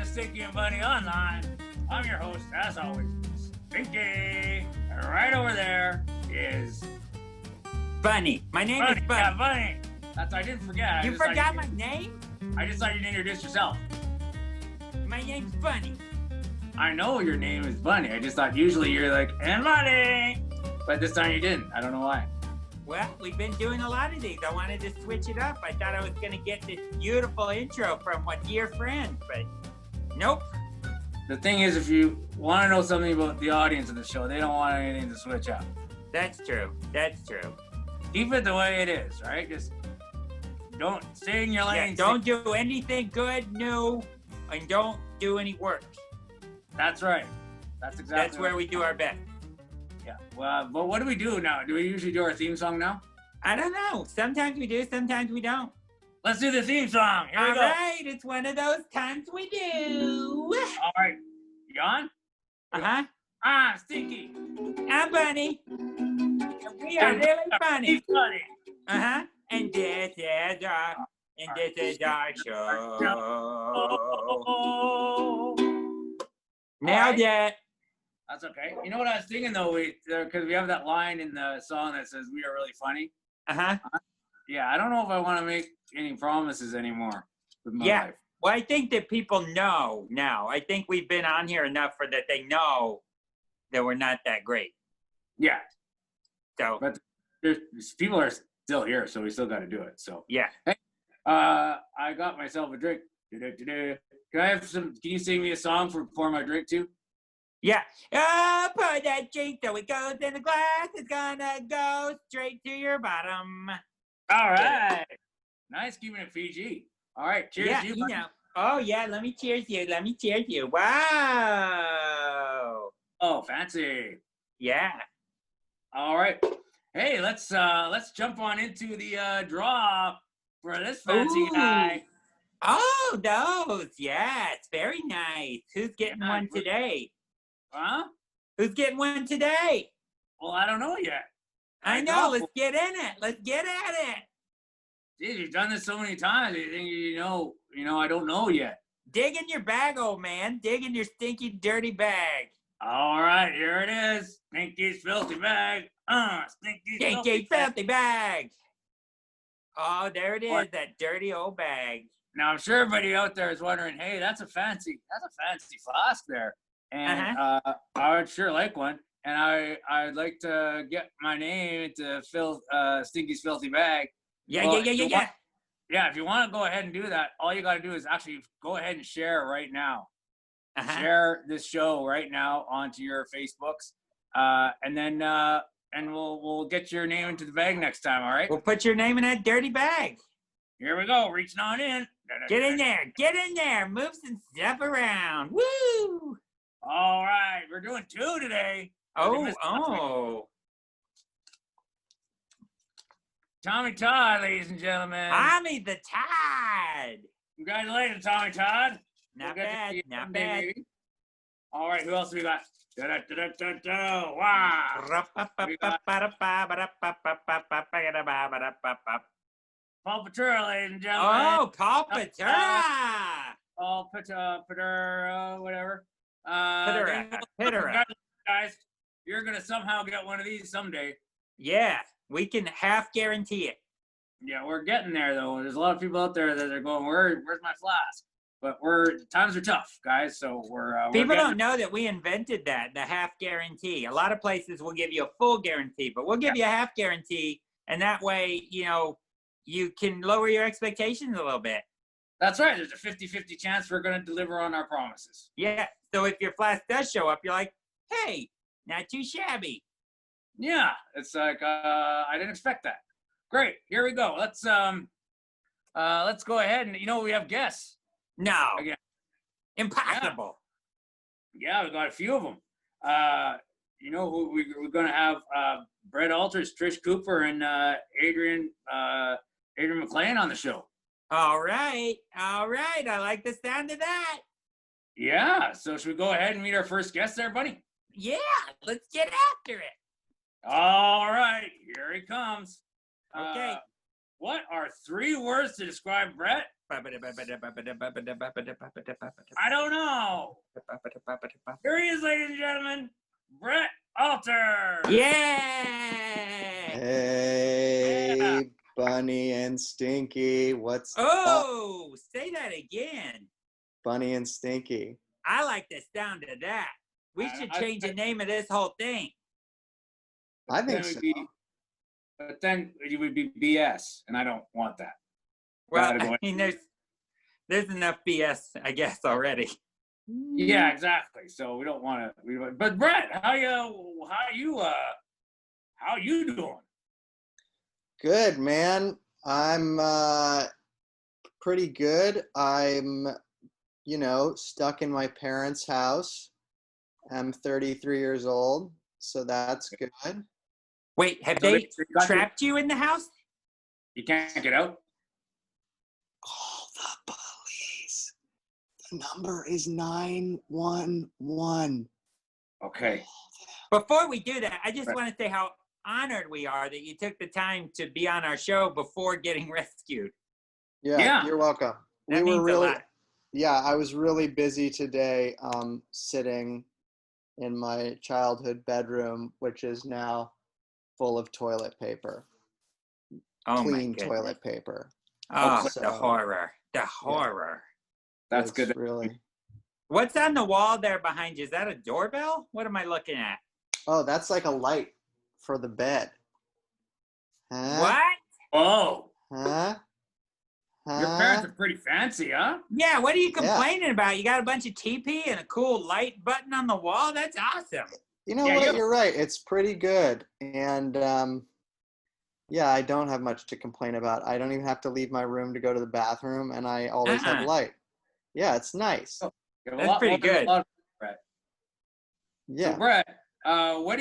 to Stinky and Bunny Online. I'm your host, as always, Stinky. And right over there is Bunny. My name is Bunny. Yeah, Bunny. I didn't forget. You forgot my name? I just thought you'd introduce yourself. My name's Bunny. I know your name is Bunny. I just thought usually you're like, and Bunny. But this time you didn't. I don't know why. Well, we've been doing a lot of these. I wanted to switch it up. I thought I was going to get this beautiful intro from a dear friend, but nope. The thing is, if you want to know something about the audience of the show, they don't want anything to switch up. That's true. That's true. Keep it the way it is, right? Just don't stay in your lane. Yeah, don't do anything good, new, and don't do any work. That's right. That's where we do our best. Yeah. Well, but what do we do now? Do we usually do our theme song now? I don't know. Sometimes we do, sometimes we don't. Let's do the theme song. Here we go. All right, it's one of those times we do. All right. You on? Uh-huh. Stinky. I'm Bunny. And we are really funny. Funny. Uh-huh. And this is our show. Now that. That's okay. You know what I was thinking though, because we have that line in the song that says we are really funny. Uh-huh. Yeah, I don't know if I want to make any promises anymore with my life. Well, I think that people know now. I think we've been on here enough for that they know that we're not that great. Yeah. So. But people are still here, so we still got to do it. So. Yeah. Hey, I got myself a drink. Can I have some? Can you sing me a song for pour my drink to? Yeah. Pour that drink so it goes in the glass. It's gonna go straight to your bottom. All right. Nice, keeping it PG. All right. Cheers. Yeah, to you, you know. Oh yeah. Let me cheers you. Wow. Oh, fancy. Yeah. All right. Hey, let's jump on into the draw for this fancy guy. Oh, those. Yeah, it's very nice. Who's getting one today? Huh? Who's getting one today? Well, I don't know yet. I know. Let's get in it. Let's get at it. Geez, you've done this so many times. You think you know, I don't know yet. Dig in your bag, old man. Dig in your stinky, dirty bag. All right, here it is. Stinky's filthy bag. Stinky, filthy bag. Oh, there it is. What? That dirty old bag. Now, I'm sure everybody out there is wondering, hey, that's a fancy flask there. And I would sure like one. And I'd like to get my name into Stinky's filthy bag. Yeah. Yeah, if you want to go ahead and do that, all you got to do is actually go ahead and share right now. Share this show right now onto your Facebooks. And then we'll get your name into the bag next time, all right? We'll put your name in that dirty bag. Here we go, reaching on in. Get in there. Move some stuff around. Woo! All right, we're doing 2 today. Oh. Tommy Todd, ladies and gentlemen. Tommy the Todd. Congratulations, Tommy Todd. Not bad. All right, who else do we got? Wow. Paul Patura, ladies and gentlemen. Oh, Paul Patura. Paul Patura, whatever. Patura. Guys, you're going to somehow get one of these someday. Yeah, we can half guarantee it. Yeah, we're getting there, though. There's a lot of people out there that are going, where's my flask? But times are tough, guys, so people don't know that we invented that, the half guarantee. A lot of places will give you a full guarantee, but we'll give you a half guarantee, and that way, you can lower your expectations a little bit. That's right. There's a 50-50 chance we're going to deliver on our promises. Yeah, so if your flask does show up, you're like, hey, not too shabby. Yeah, it's like, I didn't expect that. Great, here we go. Let's go ahead and, we have guests. No. Again. Impossible. Yeah, we got a few of them. We're going to have Brett Alters, Trish Cooper, and Adriane McLean on the show. All right. I like the sound of that. Yeah. So should we go ahead and meet our first guest there, buddy? Yeah. Let's get after it. All right. Here he comes. Okay. What are 3 words to describe Brett? I don't know. Here he is, ladies and gentlemen, Brett Alter. Yeah. Hey, Yeah. Bunny and Stinky. What's up, Oh, say that again. Bunny and Stinky? I like the sound of that. We should change the name of this whole thing. I think so. But then it would be BS, and I don't want that. Well, Gotta go I mean, there's enough BS, I guess, already. Yeah, exactly. So we don't want to. But Brett, how you doing? Good, man. I'm pretty good. I'm, stuck in my parents' house. I'm 33 years old, so that's good. Wait, have So they got trapped you in the house? You can't get out? Call the police. The number is 911. Okay. Before we do that, I just want to say how honored we are that you took the time to be on our show before getting rescued. Yeah. You're welcome. That means a lot. Yeah, I was really busy today, sitting in my childhood bedroom, which is now full of toilet paper. Oh, Clean toilet paper. Oh, So, the horror. The horror. That's good. Really. What's on the wall there behind you? Is that a doorbell? What am I looking at? Oh, that's like a light for the bed. Huh? What? Oh. Huh? Your parents are pretty fancy, huh? Yeah, what are you complaining about? You got a bunch of TP and a cool light button on the wall? That's awesome. You know what? You're right. It's pretty good. And yeah, I don't have much to complain about. I don't even have to leave my room to go to the bathroom, and I always have light. Yeah, it's nice. Oh, that's pretty good. Yeah. So Brett, what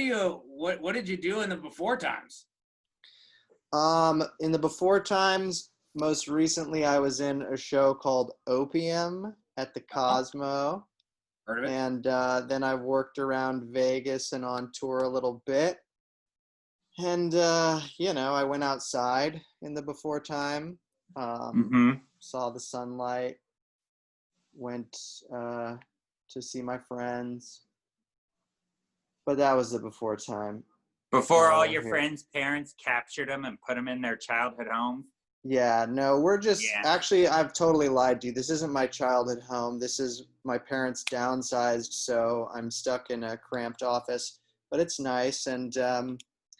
did you do in the before times? In the before times, most recently I was in a show called Opium at the Cosmo. Heard of it? And then I worked around Vegas and on tour a little bit. And, I went outside in the before time, saw the sunlight, went to see my friends. But that was the before time. Before all your friends' parents captured them and put them in their childhood homes? Yeah, no, we're just, actually, I've totally lied to you. This isn't my childhood home. This is my parents downsized, so I'm stuck in a cramped office, but it's nice. And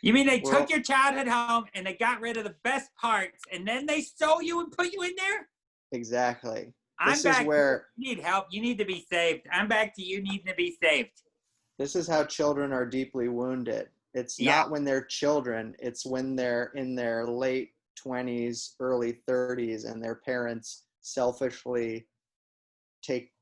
you mean they took your childhood home and they got rid of the best parts and then they stole you and put you in there? Exactly. I'm back. You need help. You need to be saved. I'm back to you needing to be saved. This is how children are deeply wounded. It's not when they're children. It's when they're in their late 20s, early 30s, and their parents selfishly take,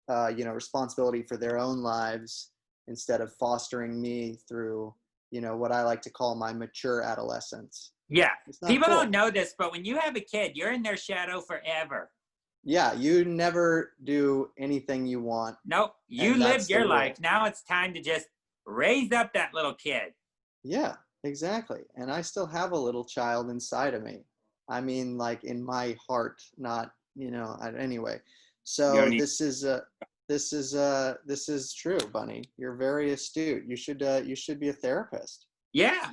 responsibility for their own lives instead of fostering me through, what I like to call my mature adolescence. Yeah. People don't know this, but when you have a kid, you're in their shadow forever. Yeah. You never do anything you want. Nope. You lived your life. Now it's time to just raise up that little kid. Yeah. Exactly. And I still have a little child inside of me. I mean, like in my heart, not, anyway. So this is true, Bunny. You're very astute. You should be a therapist. Yeah.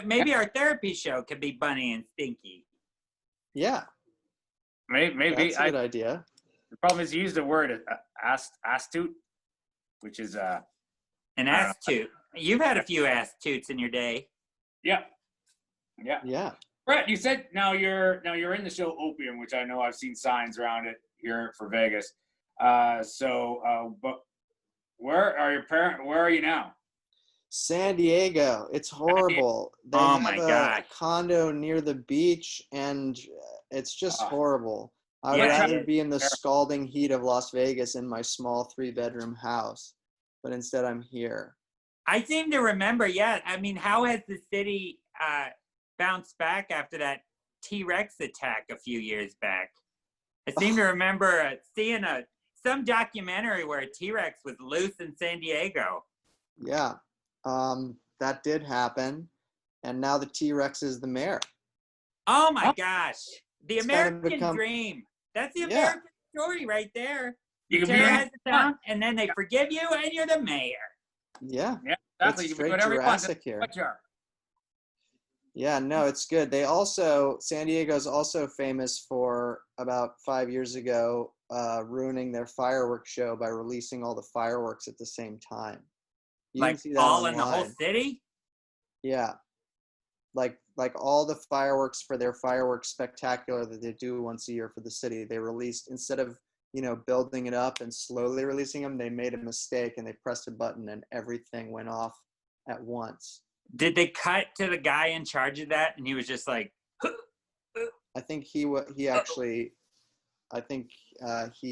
Maybe our therapy show could be Bunny and Stinky. Yeah. Maybe that's a good idea. The problem is you use the word astute, which is an astute. You've had a few astutes in your day. Yeah. Brett, you said now you're in the show Opium, which I know I've seen signs around it here for Vegas. But where are your parents? Where are you now? San Diego. It's horrible. They have a condo near the beach, and it's just horrible. I would rather be in the scalding heat of Las Vegas in my small 3-bedroom house, but instead I'm here. I seem to remember, I mean, how has the city bounced back after that T-Rex attack a few years back? I seem to remember seeing some documentary where a T-Rex was loose in San Diego. Yeah, that did happen, and now the T-Rex is the mayor. Oh my gosh, the American dream. That's the American story right there. You can Terror be has a town, and then they forgive you, and you're the mayor. Yeah. Yeah, exactly. It's You can be straight whatever you want. Jurassic here. What you are. Yeah, no, it's good. They also, San Diego's also famous for about 5 years ago ruining their fireworks show by releasing all the fireworks at the same time. You can Like see that all online. in the whole city? Yeah. Like all the fireworks for their fireworks spectacular that they do once a year for the city, they released, instead of, you know, building it up and slowly releasing them, they made a mistake and they pressed a button and everything went off at once. Did they cut to the guy in charge of that, and he was just like, I think he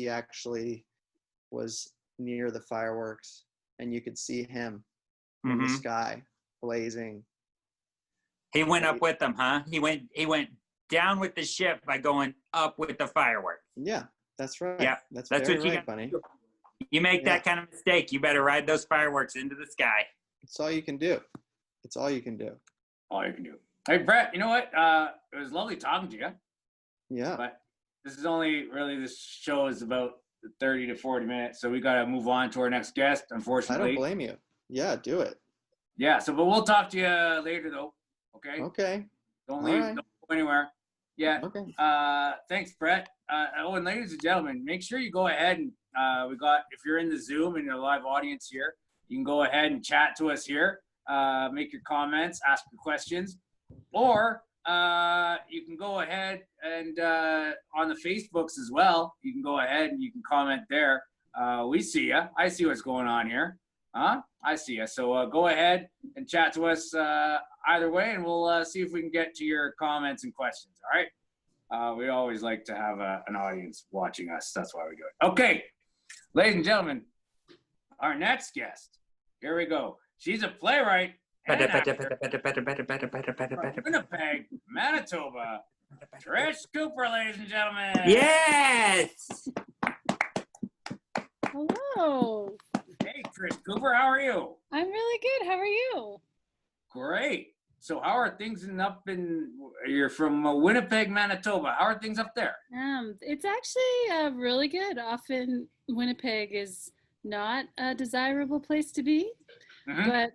actually was near the fireworks, and you could see him in the sky blazing. He went up with them, huh? He went down with the ship by going up with the fireworks. Yeah, that's right. Yeah, that's what very you right, got. Bunny. You make that kind of mistake, you better ride those fireworks into the sky. It's all you can do. It's all you can do. All you can do. Hey, Brett, you know what? It was lovely talking to you. Yeah. But this show is about 30 to 40 minutes, so we got to move on to our next guest, unfortunately. I don't blame you. Yeah, do it. Yeah, but we'll talk to you later, though. Okay? Okay. Don't leave. Don't go anywhere. Yeah. Okay. Thanks, Brett. And ladies and gentlemen, make sure you go ahead and if you're in the Zoom and your live audience here, you can go ahead and chat to us here. Make your comments, ask your questions, or you can go ahead and on the Facebooks as well. You can go ahead and you can comment there. We see you. I see what's going on here. I see you. So go ahead and chat to us either way, and we'll see if we can get to your comments and questions. All right. We always like to have an audience watching us. That's why we do it. Okay, ladies and gentlemen, our next guest. Here we go. She's a playwright and actor from Winnipeg, Manitoba. Trish Cooper, ladies and gentlemen. Yes. Hello. Hey, Trish Cooper, how are you? I'm really good. How are you? Great. So how are things you're from Winnipeg, Manitoba. How are things up there? It's actually really good. Often Winnipeg is not a desirable place to be. But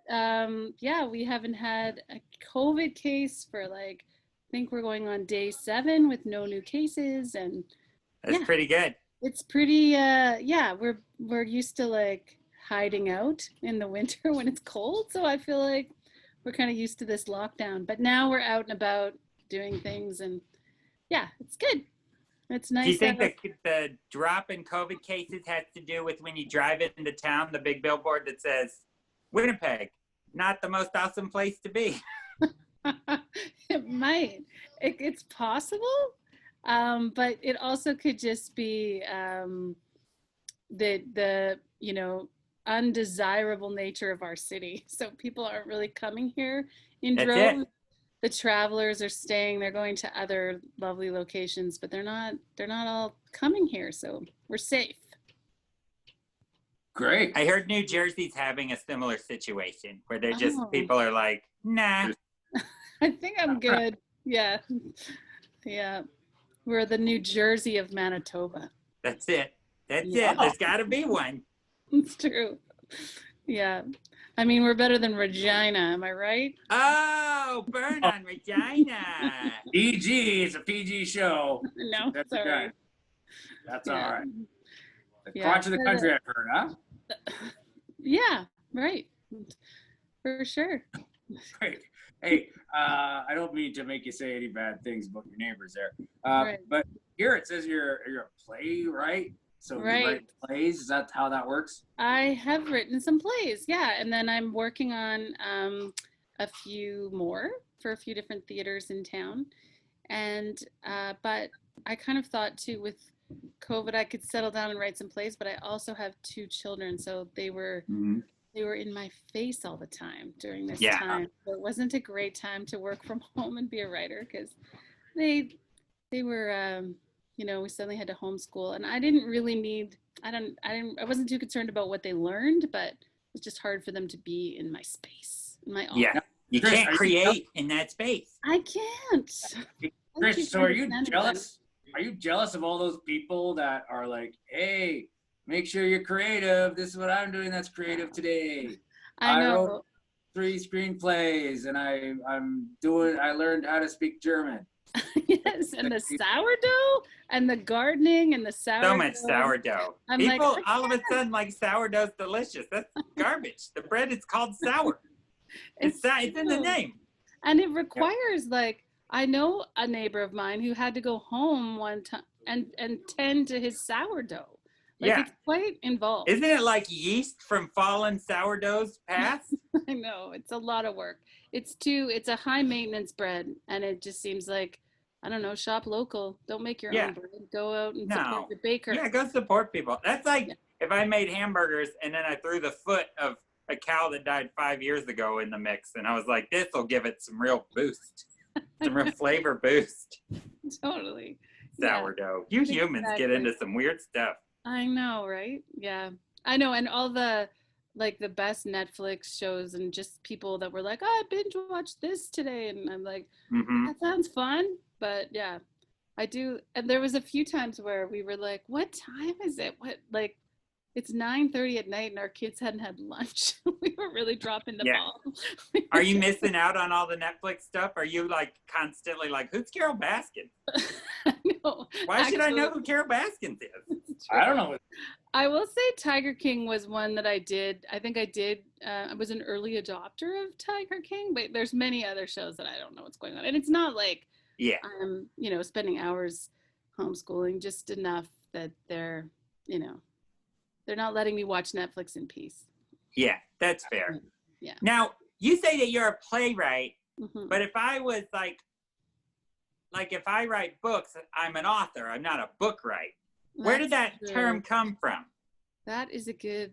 we haven't had a COVID case for I think we're going on day 7 with no new cases, and that's pretty good. It's pretty we're used to hiding out in the winter when it's cold, so I feel like we're kind of used to this lockdown. But now we're out and about doing things, and it's good. It's nice. Do you think the drop in COVID cases has to do with when you drive into town, the big billboard that says Winnipeg, not the most awesome place to be? It might. It's possible, but it also could just be the undesirable nature of our city. So people aren't really coming here in droves. The travelers are staying. They're going to other lovely locations, but they're not all coming here. So we're safe. Great. I heard New Jersey's having a similar situation where they're just people are like, nah. I think I'm good. Yeah. Yeah. We're the New Jersey of Manitoba. That's it. That's it. There's got to be one. It's true. Yeah. I mean, we're better than Regina. Am I right? Oh, burn on Regina. PG. It's a PG show. No, that's all right. That's all right. The crotch of the country, I've heard, huh? Yeah, right. For sure. Great. Hey, I don't mean to make you say any bad things about your neighbors there. Right. But here it says you're a playwright. So you write plays. Is that how that works? I have written some plays, and then I'm working on a few more for a few different theaters in town. And but I kind of thought too, with COVID, I could settle down and write some plays. But I also have 2 children, so they were in my face all the time during this time. So it wasn't a great time to work from home and be a writer, because they were we suddenly had to homeschool, and I didn't really need, I wasn't too concerned about what they learned, but it was just hard for them to be in my space, in my office. Yeah, you can't create in that space. I can't. Trish, so are you jealous? are you jealous of all those people that are like, hey, make sure you're creative. This is what I'm doing that's creative today. I know. wrote 3 screenplays and I learned how to speak German. Yes, and the sourdough and the gardening and the sourdough. So much sourdough. I'm People like, all of a sudden like sourdough's delicious. That's garbage. The bread is called sour. It's in the name. And it requires like, I know a neighbor of mine who had to go home one time and tend to his sourdough. Like, it's quite involved. Isn't it like yeast from fallen sourdoughs past? I know, it's a lot of work. It's a high maintenance bread, and it just seems like, I don't know, shop local. Don't make your own bread. Go out and support your baker. Yeah, go support people. That's like if I made hamburgers and then I threw the foot of a cow that died 5 years ago in the mix, and I was like, this will give it some real boost, some real flavor boost. Totally. Sourdough. You humans get into some weird stuff. I know, right? Yeah, I know. And all the best Netflix shows and just people that were like, oh, I binge watched this today. And I'm like, that sounds fun. But yeah, I do. And there was a few times where we were like, what time is it? It's 9:30 at night and our kids hadn't had lunch. We were really dropping the ball. Are you missing out on all the Netflix stuff? Are you like constantly like, who's Carol Baskins? No, Why should I know who Carol Baskins is? I don't know. I will say Tiger King was one that I did. I think I did. I was an early adopter of Tiger King, but there's many other shows that I don't know what's going on. And it's not like I'm, spending hours homeschooling, just enough that they're not letting me watch Netflix in peace. Yeah, that's fair. Yeah. Now, you say that you're a playwright, Mm-hmm. but if I was like if I write books, I'm an author. I'm not a bookwright. Where did that term come from? That's a good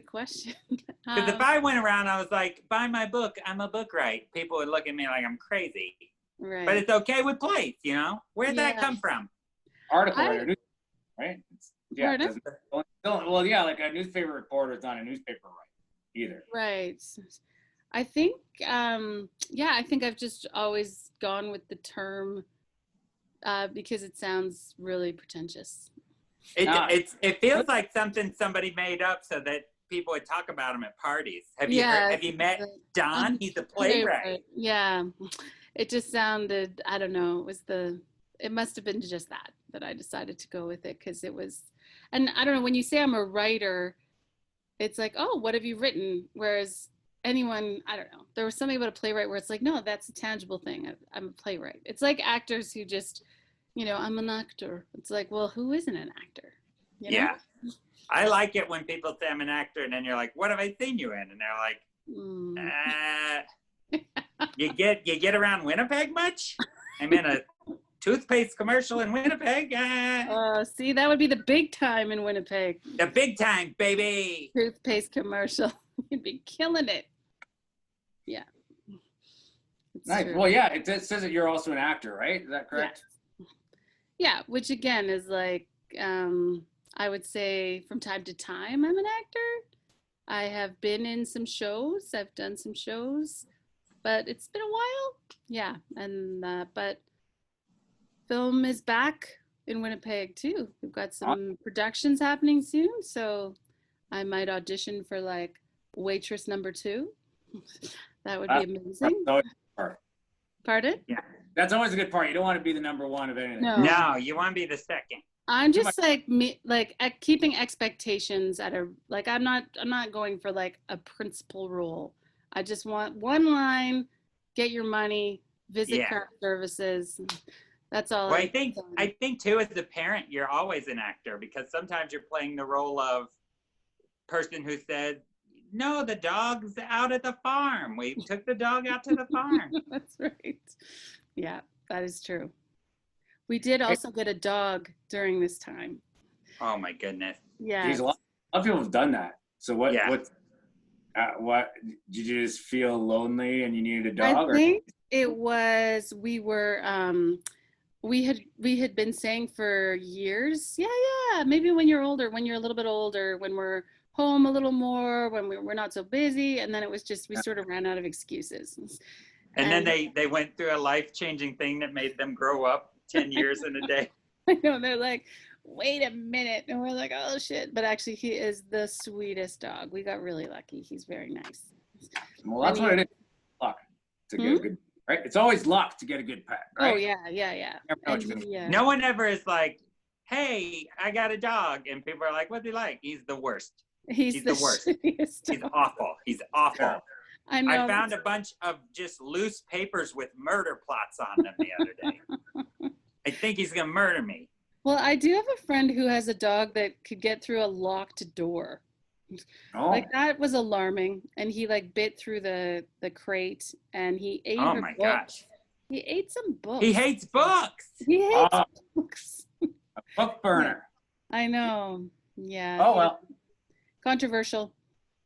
question. Because if I went around, I was like, buy my book, I'm a bookwright. People would look at me like I'm crazy. Right. But it's okay with plays, Where'd that come from? Article writer, right? Pardon? Like a newspaper reporter is not a newspaper writer either. Right. I think, I think I've just always gone with the term because it sounds really pretentious. It feels like something somebody made up so that people would talk about him at parties. Have you met Don? He's a playwright. Yeah. It just sounded, I don't know, it must have been just that I decided to go with it because it was, and I don't know, when you say I'm a writer, it's like, oh, what have you written? Whereas anyone, I don't know, there was something about a playwright where it's like, no, that's a tangible thing. I'm a playwright. It's like actors who just, I'm an actor. It's like, well, who isn't an actor? Yeah. I like it when people say I'm an actor and then you're like, what have I seen you in? And they're like, you get around Winnipeg much? I'm in a toothpaste commercial in Winnipeg. See, that would be the big time in Winnipeg. The big time, baby. Toothpaste commercial. You'd be killing it. Yeah. Nice. True. Well, yeah, it says that you're also an actor, right? Is that correct? Yeah, which again is like, I would say from time to time I'm an actor. I have been in some shows. I've done some shows, but it's been a while. Yeah, and but film is back in Winnipeg too. We've got some productions happening soon, so I might audition for like waitress number 2. That would be amazing. Pardon? Yeah. That's always a good part. You don't want to be the number 1 of anything. No, you want to be the second. I'm just keeping expectations at I'm not going for like a principal role. I just want one line, get your money, visit craft services. That's all. Well, I think too, as a parent, you're always an actor because sometimes you're playing the role of person who said, no, the dog's out at the farm. We took the dog out to the farm. That's right. Yeah, that is true. We did also get a dog during this time. Oh my goodness. Yeah. Jeez, a lot of people have done that. So what did you just feel lonely and you needed a dog? I think it was, we had been saying for years, maybe when you're older, when you're a little bit older, when we're home a little more, when we're not so busy, and then it was just, we sort of ran out of excuses. And then they went through a life-changing thing that made them grow up 10 years in a day. I know, they're like, wait a minute. And we're like, oh shit. But actually, he is the sweetest dog. We got really lucky. He's very nice. Well, that's what it is. Luck to get a good, right? It's always luck to get a good pet, right? Oh, yeah. And No one ever is like, hey, I got a dog. And people are like, what's he like? He's the worst. He's the worst. He's awful. He's awful. Yeah. I know. I found a bunch of just loose papers with murder plots on them the other day. I think he's going to murder me. Well, I do have a friend who has a dog that could get through a locked door. Oh. Like, that was alarming. And he like bit through the crate and he ate her books. Gosh. He ate some books. He hates books. He hates books. A book burner. I know. Yeah. Oh, well. Controversial.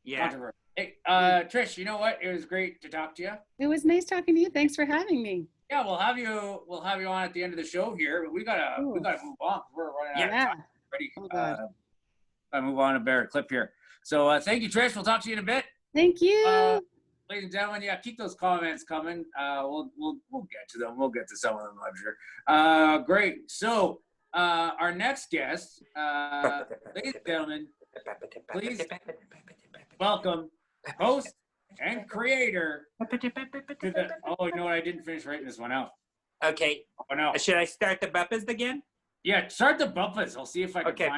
Yeah. Controversial. Hey, Trish, you know what? It was great to talk to you. It was nice talking to you. Thanks for having me. Yeah, we'll have you on at the end of the show here, but we gotta move on. We're running out of time. Ready? I move on to bear clip here. So thank you, Trish. We'll talk to you in a bit. Thank you. Ladies and gentlemen, yeah, keep those comments coming. We'll get to them. We'll get to some of them, I'm sure. Great. So our next guest, ladies and gentlemen, please welcome host and creator to the, oh, you know what? I didn't finish writing this one out. Okay. Oh, no. Should I start the bumpers again? Yeah, start the bumpers. I'll see if I can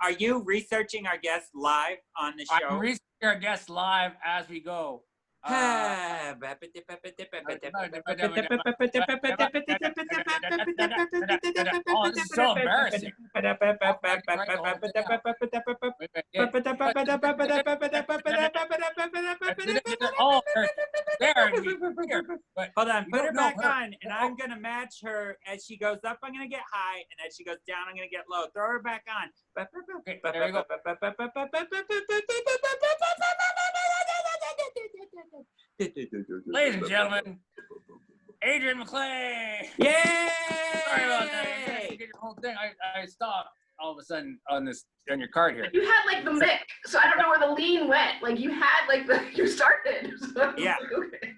Are you researching our guests live on the show? I'm researching our guests live as we go. Oh, this is so embarrassing. Oh, there. Hold on, put her back on, and I'm gonna match her as she goes up. I'm gonna get high, and as she goes down, I'm gonna get low. Throw her back on. Okay, there you go. Ladies and gentlemen, Adriane McLean. Yay! Sorry about that. You get your whole thing. I stopped all of a sudden on your card here. You had like the mic, so I don't know where the lean went. Like you had like you started. So yeah. Okay.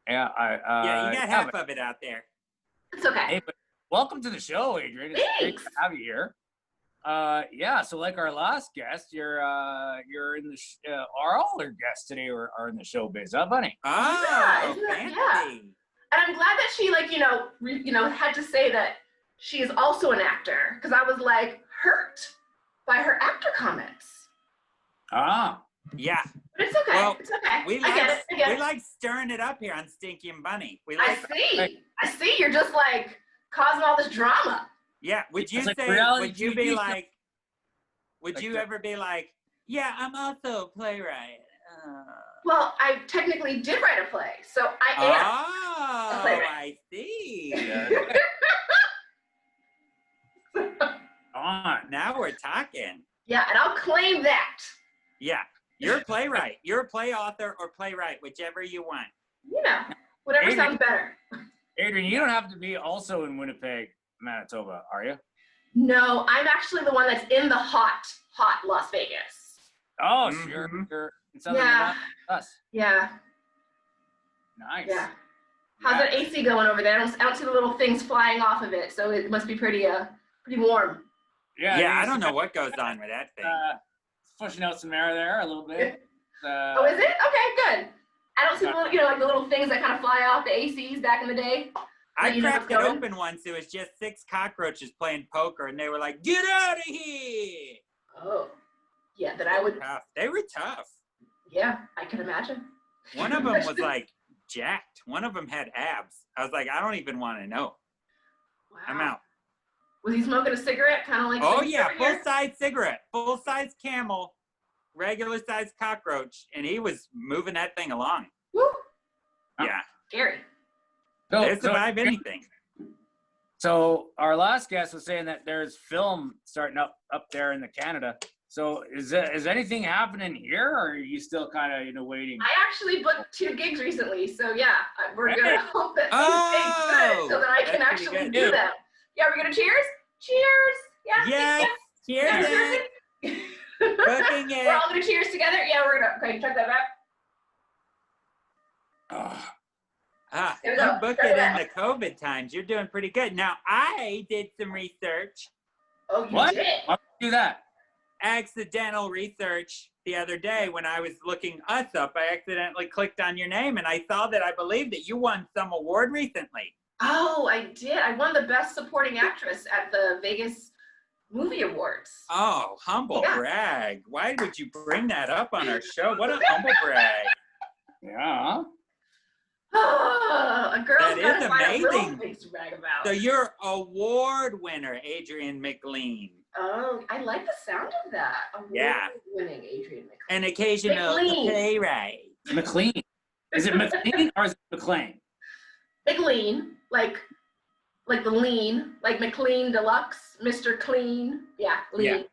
Yeah, yeah, you got half of it out there. It's okay. Hey, but welcome to the show, Adriane. It's great to have you here. Yeah, so like our last guest, you're in the all our guests today are in the showbiz, huh, Bunny? Oh, yeah. And I'm glad that she had to say that she is also an actor, because I was like hurt by her actor comments. Ah, yeah. But it's okay. Well, it's okay. We like stirring it up here on Stinky and Bunny. I see. You're just like causing all this drama. Yeah, would you ever be like, yeah, I'm also a playwright? Well, I technically did write a play, so I am a playwright. I see. Now we're talking. Yeah, and I'll claim that. Yeah, you're a playwright. You're a play author or playwright, whichever you want. You know, whatever sounds better. Adriane, you don't have to be also in Winnipeg, Manitoba, are you? No, I'm actually the one that's in the hot Las Vegas. Oh, sure. You're in Southern Nevada, us. Yeah. Nice. Yeah. How's that AC going over there? I don't see the little things flying off of it, so it must be pretty warm. Yeah, I don't know what goes on with that thing. It's pushing out some air there a little bit. Oh, is it? Okay, good. I don't see the little, like the little things that kind of fly off the ACs back in the day. I cracked it open once. It was just 6 cockroaches playing poker, and they were like, "Get out of here!" Oh, yeah. That I would. They were tough. Yeah, I can imagine. One of them was like jacked. One of them had abs. I was like, I don't even want to know. Wow. I'm out. Was he smoking a cigarette, kind of like? Oh yeah, full-size cigarette, full-size Camel, regular-size cockroach, and he was moving that thing along. Woo. Yeah. Scary. They survive anything. So our last guest was saying that there's film starting up there in the Canada. So is anything happening here, or are you still kind of waiting? I actually booked 2 gigs recently, so yeah, we're gonna hope that things stay good so that I can actually do them. Yeah, we're gonna cheers. Cheers. Yeah. Yes. Cheers. Cooking it. We're all gonna cheers together. Yeah, we're gonna. Okay, check that back. You book it in the COVID times. You're doing pretty good. Now, I did some research. Oh, you What? did? Why would you do that? Accidental research the other day when I was looking us up. I accidentally clicked on your name and I saw that I believe that you won some award recently. Oh, I did. I won the Best Supporting Actress at the Vegas Movie Awards. Oh, humble brag. Why would you bring that up on our show? What a humble brag. Yeah. Oh, a girl's That gotta is find a real amazing. thing to brag about. So you're award winner, Adriane McLean. Oh, I like the sound of that. Award-winning Adriane McLean. An occasional McLean. playwright. McLean. Is it McLean or is it McLean? McLean, like the lean, like McLean Deluxe, Mr. Clean. Yeah, lean. Yeah.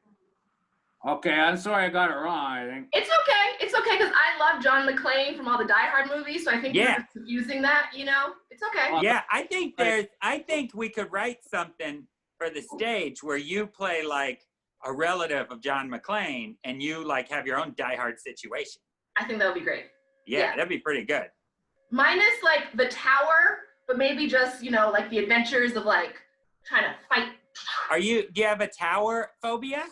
Okay, I'm sorry I got it wrong, I think. It's okay. It's okay because I love John McClane from all the Die Hard movies, so I think you're just using that, you know? It's okay. Yeah, I think we could write something for the stage where you play like a relative of John McClane and you like have your own Die Hard situation. I think that would be great. Yeah, that'd be pretty good. Minus like the tower, but maybe just, you know, like the adventures of like trying to fight. Do you have a tower phobia?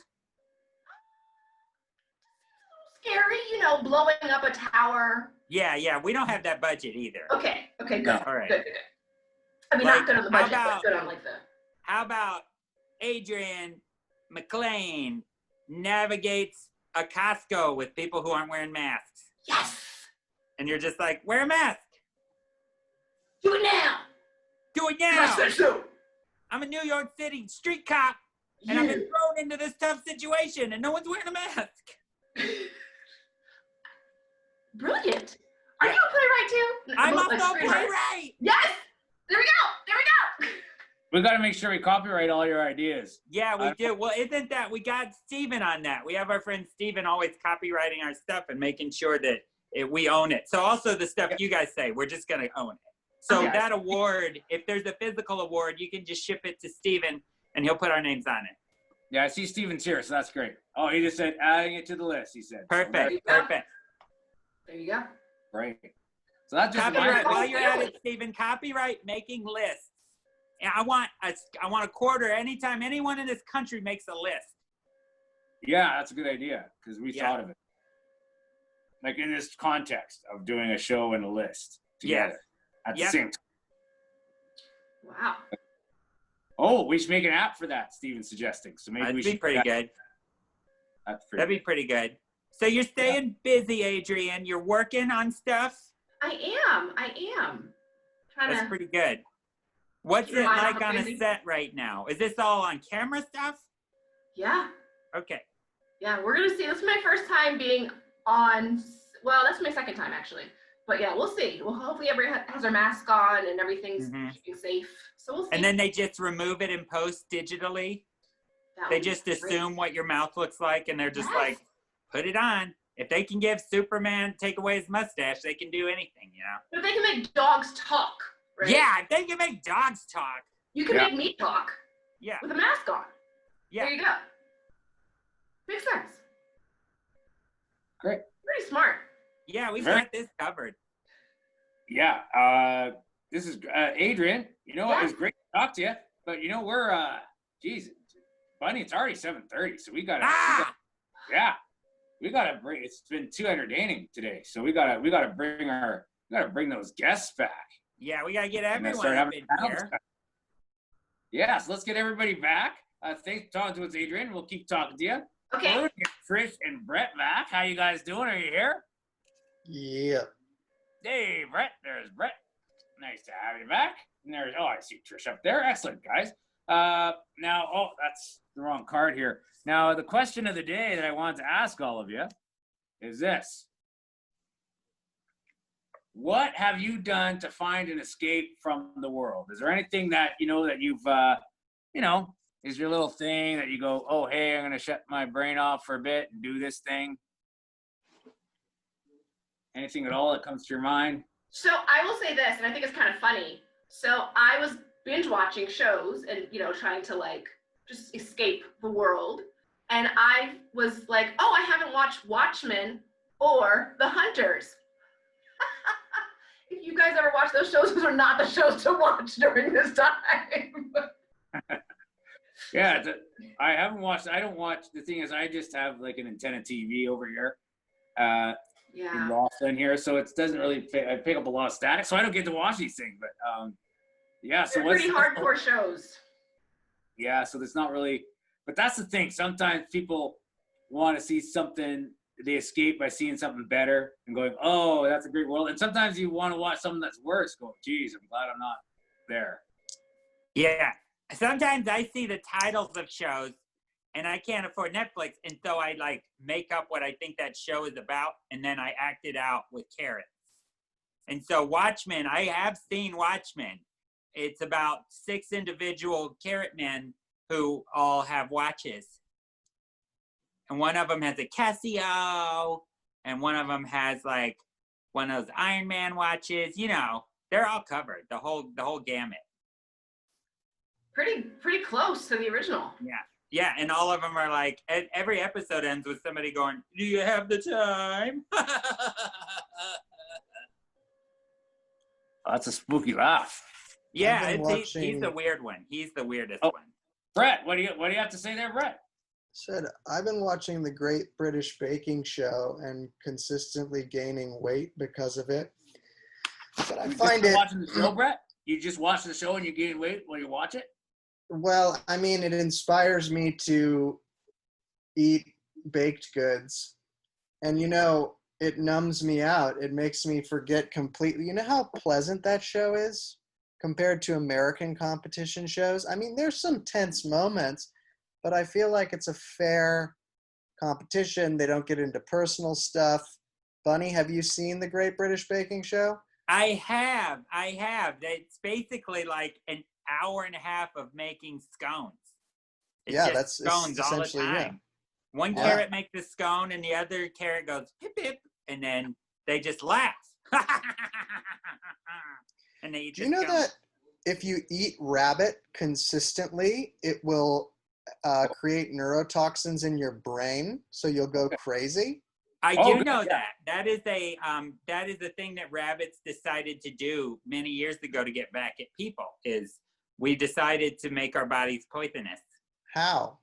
Scary, you know, blowing up a tower. Yeah, we don't have that budget either. Okay, good. No. All right. Good. I mean, not good on the budget, but good on like the. How about Adriane McLean navigates a Costco with people who aren't wearing masks? Yes. And you're just like, wear a mask. Do it now. Do it now. I said so. I'm a New York City street cop, and I've been thrown into this tough situation, and no one's wearing a mask. Brilliant. Are you a playwright too? I'm also a playwright. Yes. There we go. We got to make sure we copyright all your ideas. Yeah, we do. Well, isn't that, we got Steven on that. We have our friend Steven always copywriting our stuff and making sure that we own it. So also the stuff you guys say, we're just going to own it. So that award, if there's a physical award, you can just ship it to Steven and he'll put our names on it. Yeah, I see Steven's here, so that's great. Oh, he just said adding it to the list, he said. Perfect. There you go. Great. So that's just copyright. While you're at it, Steven, copyright making lists. And I want a quarter anytime anyone in this country makes a list. Yeah, that's a good idea because we thought of it. Like in this context of doing a show and a list together at the same time. Wow. Oh, we should make an app for that, Steven's suggesting. So maybe That'd we be should. pretty good. That'd be pretty good. So you're staying busy, Adriane. You're working on stuff? I am. That's pretty good. What's it like on a set right now? Is this all on camera stuff? Yeah. Okay. Yeah, we're going to see. This is my first time being on, well, that's my second time actually. But yeah, we'll see. Well, hopefully everyone has their mask on and everything's keeping safe. So we'll see. And then they just remove it and post digitally? They just assume what your mouth looks like and they're just like, put it on. If they can give Superman, take away his mustache, they can do anything, you know? But they can make dogs talk, right? Yeah, they can make dogs talk. You can make me talk. Yeah. With a mask on. Yeah. There you go. Makes sense. Great. Pretty smart. Yeah, we've got this covered. Yeah. This is Adriane. You know, it was great to talk to you. But you know, we're geez, Bunny, it's already 7:30, so we gotta bring. It's been too entertaining today, so we gotta bring those guests back. Yeah, we gotta get everyone up in here. Yeah, so let's get everybody back. Thanks for talking to us, Adriane. We'll keep talking to you. Okay. We'll get Trish and Brett back. How you guys doing? Are you here? Yeah. Hey, Brett. There's Brett. Nice to have you back. And there's, I see Trish up there. Excellent, guys. Now, that's the wrong card here. Now, the question of the day that I wanted to ask all of you is this. What have you done to find an escape from the world? Is there anything that, that you've, is your little thing that you go, oh, hey, I'm going to shut my brain off for a bit and do this thing? Anything at all that comes to your mind? So I will say this, and I think it's kind of funny. So I was binge watching shows and, trying to just escape the world. And I was like, oh, I haven't watched Watchmen or The Hunters. If you you guys ever watch those shows, those are not the shows to watch during this time. Yeah, I haven't watched. I don't watch. The thing is, I just have like an antenna TV over here, in Boston here, so it doesn't really. I pick up a lot of static, so I don't get to watch these things. But yeah, so they're pretty hardcore shows. Yeah, so there's not really. But that's the thing. Sometimes people want to see something. They escape by seeing something better and going, "Oh, that's a great world." And sometimes you want to watch something that's worse. Go, "Geez, I'm glad I'm not there." Yeah. Sometimes I see the titles of shows and I can't afford Netflix. And so I like make up what I think that show is about. And then I act it out with carrots. And so Watchmen, I have seen Watchmen. It's about 6 individual carrot men who all have watches. And one of them has a Casio. And one of them has like one of those Iron Man watches. You know, they're all covered, the whole gamut. Pretty close to the original. Yeah, and all of them are like, every episode ends with somebody going, "Do you have the time?" That's a spooky laugh. Yeah, he's the weird one. He's the weirdest one. Brett, what do you have to say there, Brett? Said I've been watching the Great British Baking Show and consistently gaining weight because of it. But I find it watching the show, Brett. You just watch the show and you gain weight while you watch it. Well, I mean, it inspires me to eat baked goods. And, you know, it numbs me out. It makes me forget completely. You know how pleasant that show is compared to American competition shows? I mean, there's some tense moments, but I feel like it's a fair competition. They don't get into personal stuff. Bunny, have you seen the Great British Baking Show? I have. It's basically like an hour and a half of making scones. It's just scones all the time. Yeah. One carrot makes the scone and the other carrot goes pip pip, and then they just laugh. And they eat. Do you know that if you eat rabbit consistently, it will create neurotoxins in your brain, so you'll go crazy? I do know that. That is a thing that rabbits decided to do many years ago to get back at people. Is we decided to make our bodies poisonous. How?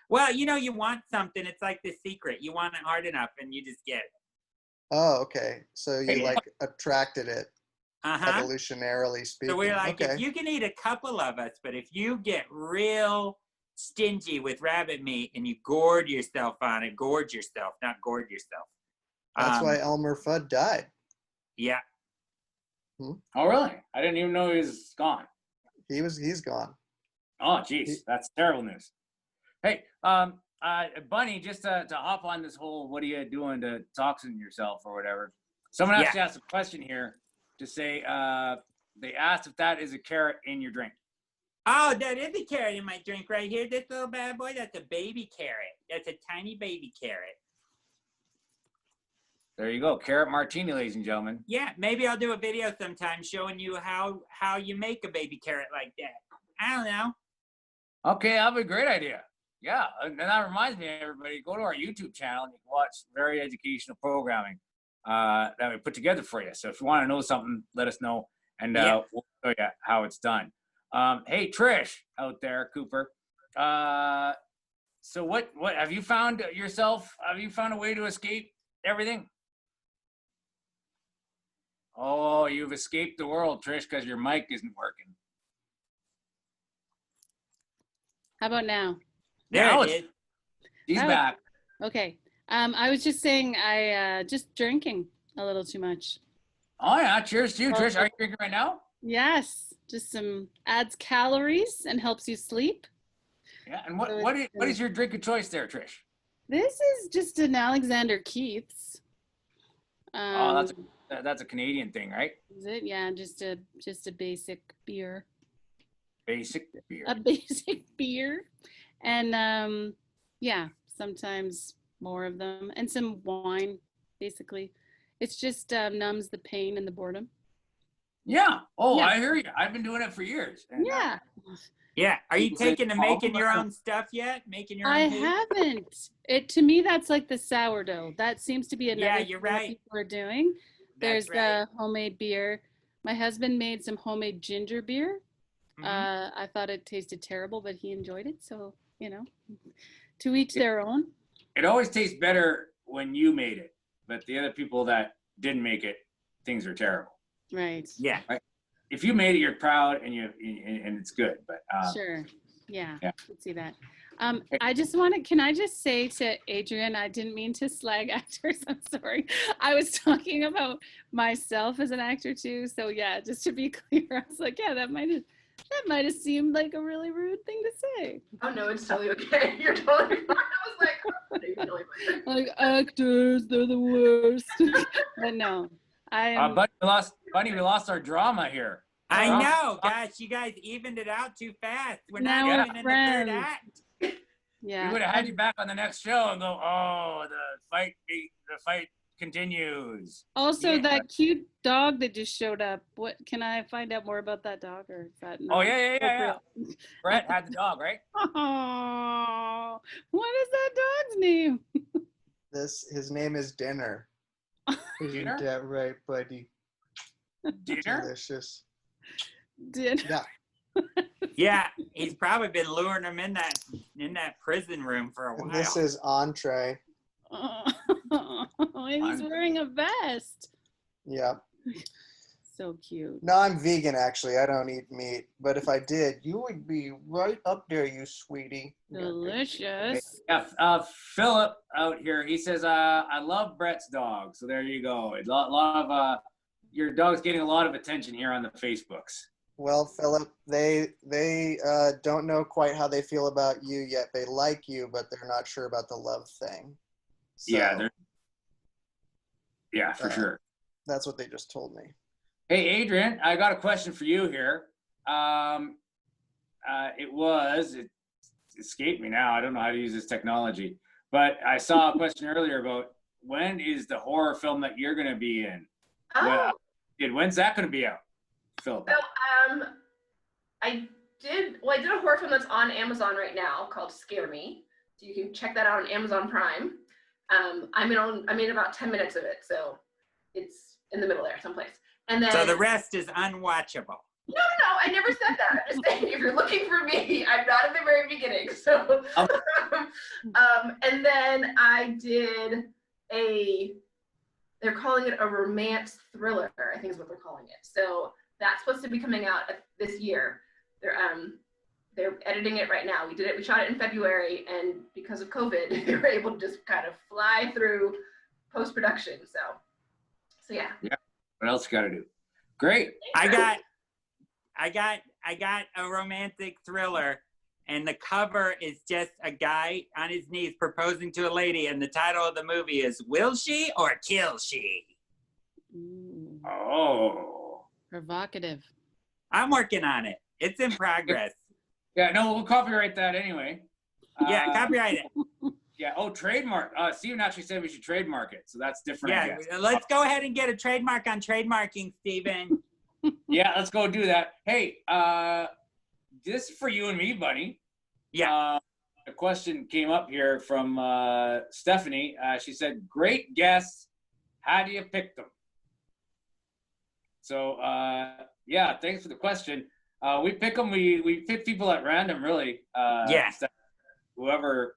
Well, you know, you want something. It's like The Secret. You want it hard enough, and you just get it. Oh, okay. So you attracted it, evolutionarily speaking. So we're like, if you can eat a couple of us, but if you get real stingy with rabbit meat and you gorge yourself on it, gorge yourself, not gorge yourself. That's why Elmer Fudd died. Yeah. Oh, really? I didn't even know he was gone. He's gone. Oh, geez, that's terrible news. Hey, Bunny, just to hop on this whole, what are you doing to toxin yourself or whatever? Someone actually asked a question here to say, they asked if that is a carrot in your drink. Oh, that is a carrot in my drink right here. This little bad boy, that's a baby carrot. That's a tiny baby carrot. There you go. Carrot martini, ladies and gentlemen. Yeah, maybe I'll do a video sometime showing you how you make a baby carrot like that. I don't know. Okay, that'd be a great idea. Yeah, and that reminds me, everybody, go to our YouTube channel and you can watch very educational programming that we put together for you. So if you want to know something, let us know, and we'll show you how it's done. Hey, Trish out there, Cooper. So what have you found yourself? Have you found a way to escape everything? Oh, you've escaped the world, Trish, because your mic isn't working. How about now? There it is. She's back. Okay. I was just saying I just drinking a little too much. Oh yeah, cheers to you, Trish. Are you drinking right now? Yes, just adds calories and helps you sleep. Yeah, and what is your drink of choice there, Trish? This is just an Alexander Keith's. That's a Canadian thing, right? Is it? Yeah, just a basic beer. Basic beer. A basic beer, and sometimes more of them, and some wine. Basically, it's just numbs the pain and the boredom. Yeah. Oh, yeah. I hear you. I've been doing it for years. And, yeah. Yeah. Are you taking to making your own stuff yet? Making your own? I haven't. To me, that's like the sourdough. That seems to be another thing you're right. that people are doing. There's right. the homemade beer. My husband made some homemade ginger beer. I thought it tasted terrible, but he enjoyed it. So, you know, to each their own. It always tastes better when you made it, but the other people that didn't make it, things are terrible. Right. Yeah. Right? If you made it, you're proud and it's good. But Sure. Yeah. Yeah. I can see that. Can I just say to Adrienne, I didn't mean to slag actors. I'm sorry. I was talking about myself as an actor too. So yeah, just to be clear, I was like, yeah, that might have seemed like a really rude thing to say. Oh no, it's totally okay. You're totally fine. I was like, oh, you're totally fine. Like actors, they're the worst. But no, I am. Bunny, we lost our drama here. I know, gosh, you guys evened it out too fast. We're not Now even in the friends. third act. Yeah. We would have had you back on the next show and go, oh, the fight continues. Also, Yeah. that cute dog that just showed up. What can I find out more about that dog, or is that not Oh yeah. appropriate? Brett had the dog, right? Oh, what is that dog's name? His name is Dinner. Dinner? Yeah, right, buddy. Dinner? Delicious. Did Yeah. Yeah, he's probably been luring him in that prison room for a while. And this is entree. He's wearing a vest. Yeah. So cute. No, I'm vegan actually. I don't eat meat. But if I did, you would be right up there, you sweetie. Delicious. Yeah, Philip out here, he says, I love Brett's dog. So there you go. A lot of your dog's getting a lot of attention here on the Facebooks. Well, Philip, they don't know quite how they feel about you yet. They like you, but they're not sure about the love thing. So, yeah, for sure. That's what they just told me. Hey, Adrian, I got a question for you here. It escaped me now. I don't know how to use this technology, but I saw a question earlier about when is the horror film that you're going to be in? Oh. When's that going to be out, Philip? So I did a horror film that's on Amazon right now called Scare Me. So you can check that out on Amazon Prime. I'm in about 10 minutes of it, so it's in the middle there someplace. And then So the rest is unwatchable. No, I never said that. I'm just saying if you're looking for me, I'm not at the very beginning. So and then I did they're calling it a romance thriller, I think is what they're calling it. So that's supposed to be coming out this year. They're editing it right now. We shot it in February, and because of COVID, they were able to just kind of fly through post-production. So yeah. Yeah. What else you got to do? Great. I got a romantic thriller, and the cover is just a guy on his knees proposing to a lady, and the title of the movie is Will She or Kill She? Ooh, Oh. provocative. I'm working on it. It's in progress. Yeah, no, we'll copyright that anyway. Yeah, copyright it. Yeah. Oh, trademark. Steven actually said we should trademark it, so that's different. I Yeah, guess. let's go ahead and get a trademark on trademarking, Steven. Yeah, let's go do that. Hey, this is for you and me, Bunny. Yeah. A question came up here from Stephanie. She said, "Great guests. How do you pick them?" So, yeah, thanks for the question. We pick them. We pick people at random, really. Yeah. Whoever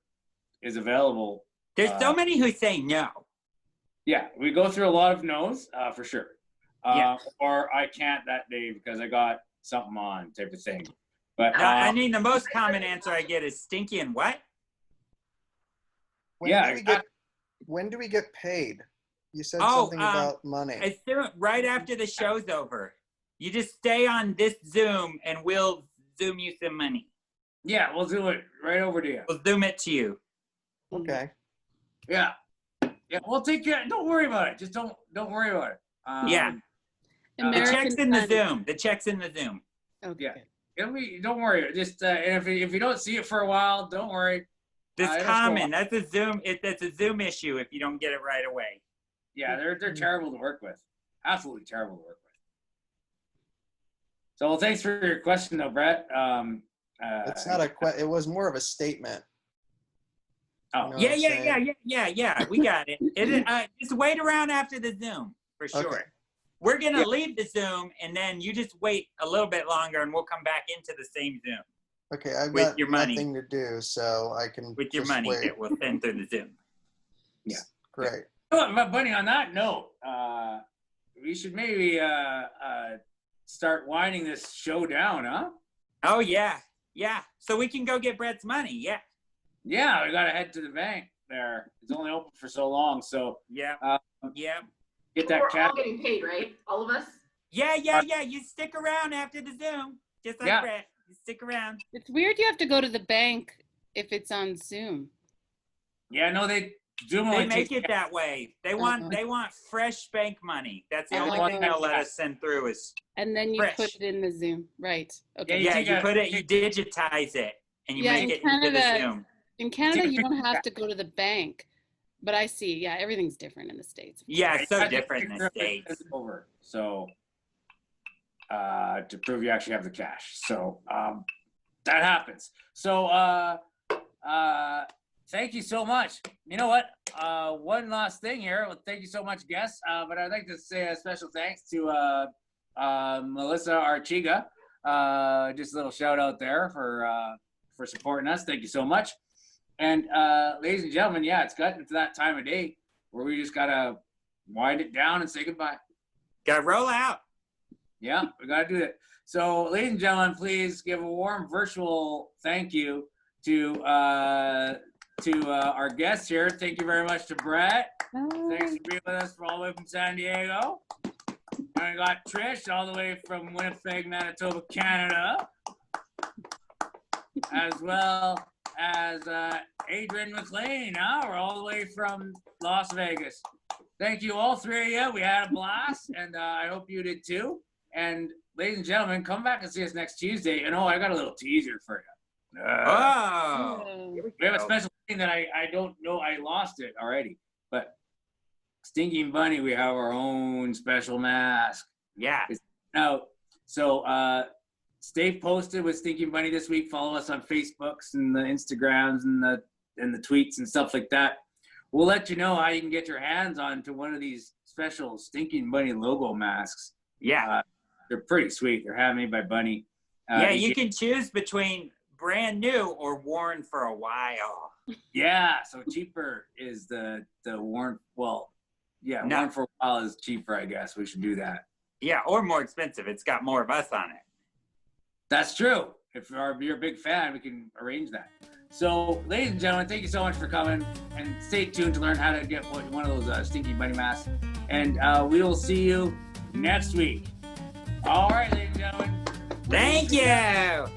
is available. There's so many who say no. Yeah, we go through a lot of no's for sure. Yeah. Or I can't that day because I got something on type of thing. But I mean, the most common answer I get is stinky and what? When do we get paid? You said Oh, something about money. As soon, right after the show's over. You just stay on this Zoom and we'll Zoom you some money. yeah, we'll do it right over to you. We'll Zoom it to you. Okay. Yeah, we'll take care. Don't worry about it. Just don't worry about it. Yeah. The check's in the Zoom. The check's in the Zoom. Okay. Yeah. Don't worry. Just and if you don't see it for a while, don't worry. It's common. That's a Zoom. That's a Zoom issue if you don't get it right away. Yeah, they're terrible to work with. Absolutely terrible to work with. So, well, thanks for your question, though, Brett. It's not a question. It was more of a statement. Oh, Yeah. We got it. Just wait around after the Zoom for sure. Okay. we're going to leave the Zoom, and then you just wait a little bit longer, and we'll come back into the same Zoom. Okay, I've With got your money. nothing to do, so I can With your just money wait. that we'll send through the Zoom. Yeah. Great. But Bunny, on that note, we should maybe start winding this show down, huh? Oh, yeah. Yeah. So we can go get Brett's money. Yeah. Yeah, we got to head to the bank there. It's only open for so long, so Yeah. Yeah. get We're that all cash. getting paid, right? All of us? Yeah. You stick around after the Zoom. Just like Brett. You stick around. It's weird you have to go to the bank if it's on Zoom. Yeah, no, Zoom They only make takes it that way. They want fresh bank money. That's the only thing they'll let us send through is And then you fresh. put it in the Zoom. Right. Okay. Yeah, you put it, you digitize it, and you make it into the Zoom. In Canada, you don't have to go to the bank. But I see, yeah, everything's different in the States. Yeah, it's so I think different in the States. Over. So to prove you actually have the cash. So that happens. So thank you so much. You know what? One last thing here. Well, thank you so much, guests. But I'd like to say a special thanks to Melissa Archiga. Just a little shout out there for supporting us. Thank you so much. And ladies and gentlemen, yeah, it's gotten to that time of day where we just gotta wind it down and say goodbye. Gotta roll out. Yeah, we gotta do it. So, ladies and gentlemen, please give a warm virtual thank you to our guests here. Thank you very much to Brett. Thanks for being with us all the way from San Diego. And I got Trish all the way from Winnipeg, Manitoba, Canada, as well as Adriane McLean. We're all the way from Las Vegas. Thank you, all three of you. We had a blast, and I hope you did too. And ladies and gentlemen, come back and see us next Tuesday. And I got a little teaser for you. We have a special thing that I don't know. I lost it already. But Stinky and Bunny, we have our own special mask. Yeah. Now, so stay posted with Stinky and Bunny this week. Follow us on Facebooks and the Instagrams and the tweets and stuff like that. We'll let you know how you can get your hands onto one of these special Stinky and Bunny logo masks. Yeah. They're pretty sweet. They're handmade by Bunny. You can choose between brand new or worn for a while. Yeah, so cheaper is the worn. Well, yeah, worn for a while is cheaper, I guess. We should do that. Yeah, or more expensive. It's got more of us on it. That's true. If you're a big fan, we can arrange that. So, ladies and gentlemen, thank you so much for coming, and stay tuned to learn how to get one of those Stinky Bunny masks. And we will see you next week. All right, ladies and gentlemen. Thank you.